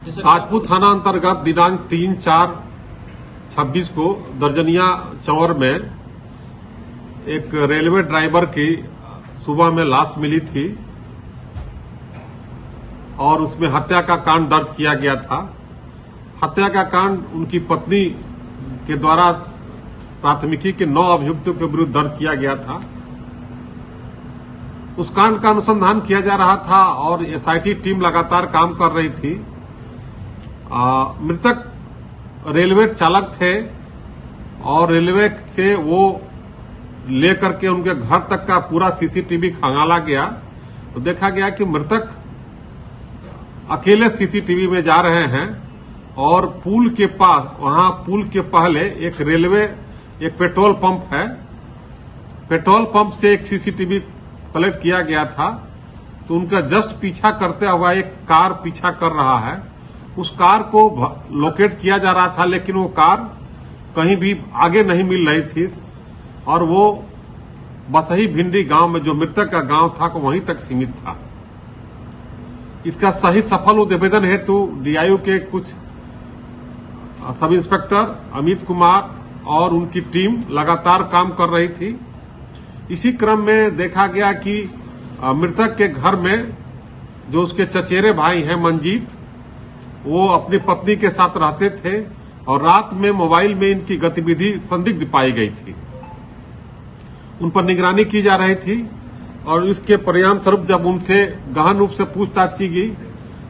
ताजपुर थाना अंतर्गत दिनांक 3/4/26 को दर्जनिया चौर में एक रेलवे ड्राइवर की सुबह में लाश मिली थी और उसमें हत्या का कांड दर्ज किया गया था। हत्या का कांड उनकी पत्नी के द्वारा प्राथमिकी के 9 अभियुक्तों के विरुद्ध दर्ज किया गया था। उस कांड का अनुसंधान किया जा रहा था और एसआईटी टीम लगातार काम कर रही थी। मृतक रेलवे चालक थे और रेलवे से वो लेकर के उनके घर तक का पूरा सीसीटीवी खंगाला गया तो देखा गया कि मृतक अकेले सीसीटीवी में जा रहे हैं और पुल के पास, वहां पुल के पहले एक पेट्रोल पंप है। पेट्रोल पंप से एक सीसीटीवी कलेक्ट किया गया था तो उनका जस्ट पीछा करते हुआ एक कार पीछा कर रहा है। उस कार को लोकेट किया जा रहा था लेकिन वो कार कहीं भी आगे नहीं मिल रही थी और वो बसही भिंडी गांव में जो मृतक का गांव था वहीं तक सीमित था। इसका सही सफल उद्भेदन हेतु डीआईयू के कुछ सब इंस्पेक्टर अमित कुमार और उनकी टीम लगातार काम कर रही थी। इसी क्रम में देखा गया कि मृतक के घर में जो उसके चचेरे भाई हैं मंजीत, वो अपनी पत्नी के साथ रहते थे और रात में मोबाइल में इनकी गतिविधि संदिग्ध पाई गई थी। उन पर निगरानी की जा रही थी और इसके परिणाम स्वरूप जब उनसे गहन रूप से पूछताछ की गई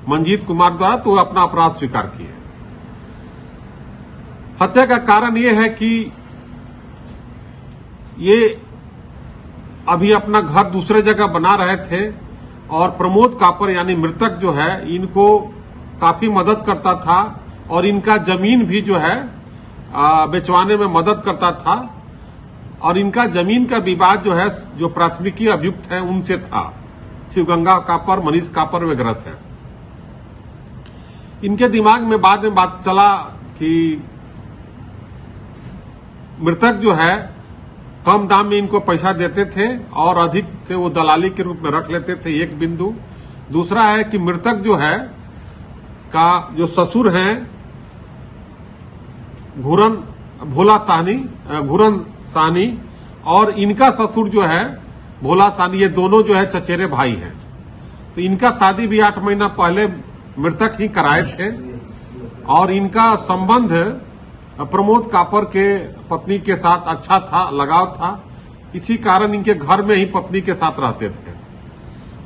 मंजीत कुमार द्वारा तो वो अपना अपराध स्वीकार किए। हत्या का कारण ये है कि ये अभी अपना घर दूसरे जगह बना रहे थे और प्रमोद कापर यानी मृतक जो है इनको काफी मदद करता था और इनका जमीन भी जो है बेचवाने में मदद करता था और इनका जमीन का विवाद जो है जो प्राथमिकी अभियुक्त है उनसे था, शिवगंगा कापर, मनीष कापर वगैरह से। इनके दिमाग में बाद में बात चला कि मृतक जो है कम दाम में इनको पैसा देते थे और अधिक से वो दलाली के रूप में रख लेते थे, एक बिंदु। दूसरा है कि मृतक जो है का जो ससुर हैं घूरन साहनी और इनका ससुर जो है भोला साहनी, ये दोनों जो है चचेरे भाई हैं। तो इनका शादी भी 8 महीना पहले मृतक ही कराए थे और इनका संबंध प्रमोद कापर के पत्नी के साथ अच्छा था, लगाव था। इसी कारण इनके घर में ही पत्नी के साथ रहते थे।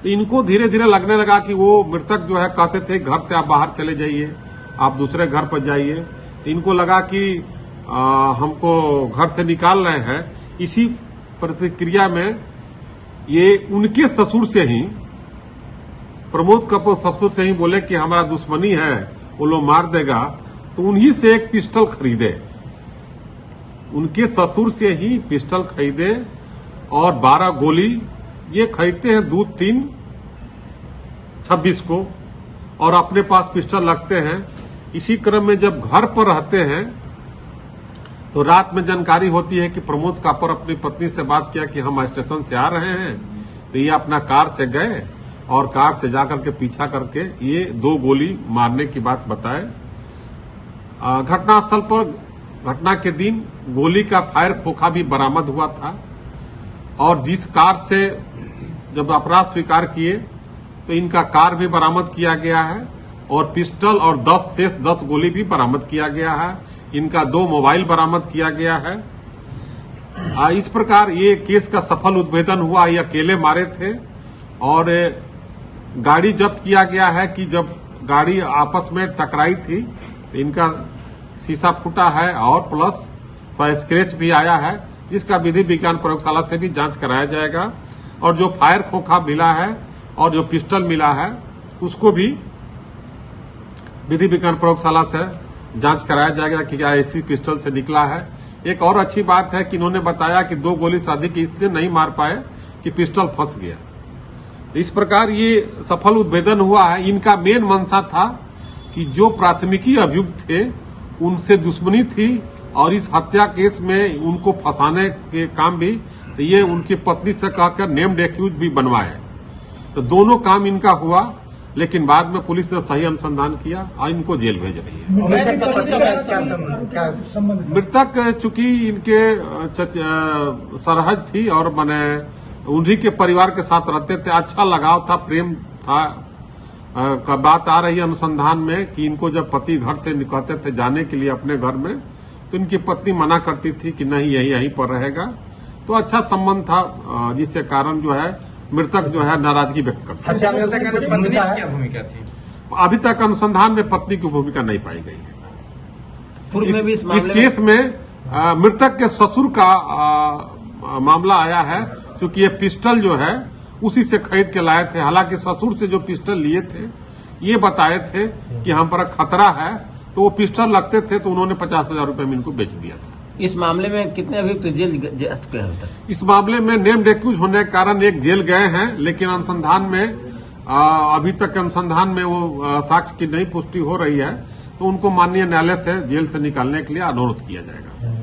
तो इनको धीरे धीरे लगने लगा कि वो मृतक जो है कहते थे घर से आप बाहर चले जाइए, आप दूसरे घर पर जाइए। तो इनको लगा कि हमको घर से निकाल रहे हैं। इसी प्रतिक्रिया में ये उनके ससुर से ही, प्रमोद कपूर ससुर से ही बोले कि हमारा दुश्मनी है, वो लोग मार देगा। तो उन्हीं से एक पिस्टल खरीदे, उनके ससुर से ही पिस्टल खरीदे और 12 गोली ये खरीदते हैं 2/3/26 को और अपने पास पिस्टल रखते हैं। इसी क्रम में जब घर पर रहते हैं तो रात में जानकारी होती है कि प्रमोद कापर अपनी पत्नी से बात किया कि हम स्टेशन से आ रहे हैं। तो ये अपना कार से गए और कार से जाकर के पीछा करके ये 2 गोली मारने की बात बताए। घटनास्थल पर घटना के दिन गोली का फायर खोखा भी बरामद हुआ था और जिस कार से जब अपराध स्वीकार किए तो इनका कार भी बरामद किया गया है और पिस्टल और 10 गोली भी बरामद किया गया है। इनका 2 मोबाइल बरामद किया गया है। इस प्रकार ये केस का सफल उद्भेदन हुआ। ये अकेले मारे थे और गाड़ी जब्त किया गया है कि जब गाड़ी आपस में टकराई थी तो इनका शीशा फूटा है और प्लस स्क्रैच भी आया है, जिसका विधि विज्ञान प्रयोगशाला से भी जांच कराया जाएगा और जो फायर खोखा मिला है और जो पिस्टल मिला है उसको भी विधि विज्ञान प्रयोगशाला से जांच कराया जाएगा कि क्या इसी पिस्टल से निकला है। एक और अच्छी बात है कि इन्होंने बताया कि 2 गोली से अधिक इसलिए नहीं मार पाए कि पिस्टल फंस गया। इस प्रकार ये सफल उद्भेदन हुआ है। इनका मेन मंशा था कि जो प्राथमिकी अभियुक्त थे उनसे दुश्मनी थी और इस हत्या केस में उनको फंसाने के काम भी ये उनकी पत्नी से कहकर नेम्ड एक्यूज भी बनवाए। तो दोनों काम इनका हुआ लेकिन बाद में पुलिस ने सही अनुसंधान किया और इनको जेल भेज रही है। मृतक का पति का क्या संबंध? मृतक चूंकि इनके सरहद थी और मैंने उन्हीं के परिवार के साथ रहते थे, अच्छा लगाव था, प्रेम था। का बात आ रही है अनुसंधान में कि इनको जब पति घर से निकलते थे जाने के लिए अपने घर में, तो इनकी पत्नी मना करती थी कि नहीं यहीं पर रहेगा। तो अच्छा संबंध था, जिसके कारण जो है मृतक जो है नाराजगी व्यक्त करता है। हत्या में ऐसा कुछ भूमिका है? क्या भूमिका थी? अभी तक अनुसंधान में पत्नी की भूमिका नहीं पाई गई है। पूर्व में भी इस केस में मृतक के ससुर का मामला आया है, क्योंकि ये पिस्टल जो है उसी से खरीद के लाए थे। हालांकि ससुर से जो पिस्टल लिए थे ये बताए थे कि हम पर खतरा है, तो वो पिस्टल लगते थे तो उन्होंने 50,000 रुपए में इनको बेच दिया था। इस मामले में कितने अभियुक्त तो जेल जा चुके हैं अभी तक? इस मामले में नेम्ड एक्यूज होने के कारण एक जेल गए हैं, लेकिन अनुसंधान में अभी तक अनुसंधान में वो साक्ष्य की नहीं पुष्टि हो रही है, तो उनको माननीय न्यायालय से जेल से निकालने के लिए अनुरोध किया जाएगा।